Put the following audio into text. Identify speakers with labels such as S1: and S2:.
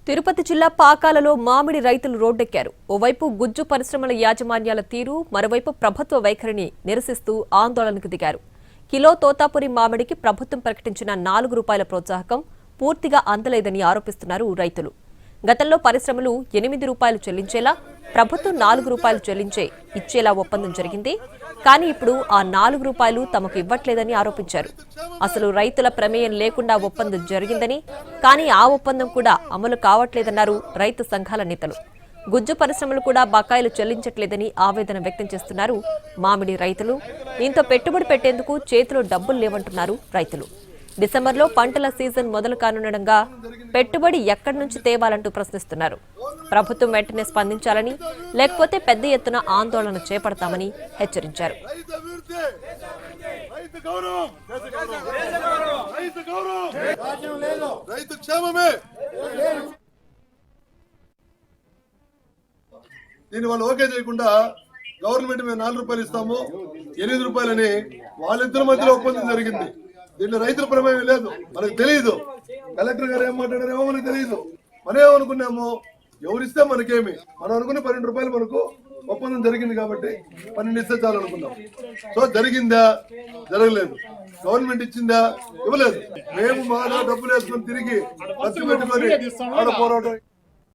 S1: తిరుపతి జిల్లా పాకాలలో మామిడి రైతులు రోడ్డెక్కారు. ఓవైపు గుజ్జు పరిశ్రమల యాజమాన్యాల తీరు, మరోవైపు ప్రభుత్వ వైఖరిని నిరసిస్తూ ఆందోళనకు దిగారు. కిలో తోతాపురి మామిడికి ప్రభుత్వం ప్రకటించిన ₹4 ప్రోత్సాహకం పూర్తిగా అందలేదని ఆరోపిస్తున్నారు రైతులు. గతంలో పరిశ్రమలు ₹8 చెల్లించేలా, ప్రభుత్వం ₹4 ఇచ్చేలా ఒప్పందం జరిగింది. కానీ ఇప్పుడు ఆ ₹4 తమకు ఇవ్వట్లేదని ఆరోపించారు. అసలు రైతుల ప్రమేయం లేకుండా ఒప్పందం జరిగిందని, కానీ ఆ ఒప్పందం కూడా అమలు కావట్లేదన్నారు రైతు సంఘాల నేతలు. గుజ్జు పరిశ్రమలు కూడా బకాయిలు చెల్లించట్లేదని ఆవేదన వ్యక్తం చేస్తున్నారు మామిడి రైతులు. దీంతో పెట్టుబడి పెట్టేందుకు చేతిలో డబ్బులు లేవంటున్నారు రైతులు. డిసెంబర్లో పంటల సీజన్ మొదలు కానుండగా పెట్టుబడి ఎక్కడి నుంచి తేవాలంటూ ప్రశ్నిస్తున్నారు. ప్రభుత్వం వెంటనే స్పందించాలని, లేకపోతే పెద్ద ఎత్తున ఆందోళన చేపడతామని హెచ్చరించారు.
S2: దీన్ని వాళ్ళు ఓకే చేయకుండా గవర్నమెంట్ మేము ₹4 ఇస్తాము, ₹8 అని వాళ్ళిద్దరి మధ్యలో ఒప్పందం జరిగింది. దీంట్లో రైతుల ప్రమేయం లేదు, మనకు తెలియదు. కలెక్టర్ గారు ఏం మాట్లాడారేమో మనకు తెలియదు. మనమేమనుకున్నాము, ఎవరిస్తే మనకేమి, మనం అనుకున్న ₹12 మనకు ఒప్పందం జరిగింది కాబట్టి 12 ఇస్తే చాలు అనుకున్నాం. సో జరిగిందా? జరగలేదు. గవర్నమెంట్ ఇచ్చిందా? ఇవ్వలేదు. మేము మా డబ్బులు వేసుకొని తిరిగి ఖర్చు పెట్టుకొని ఆడ పోరాటం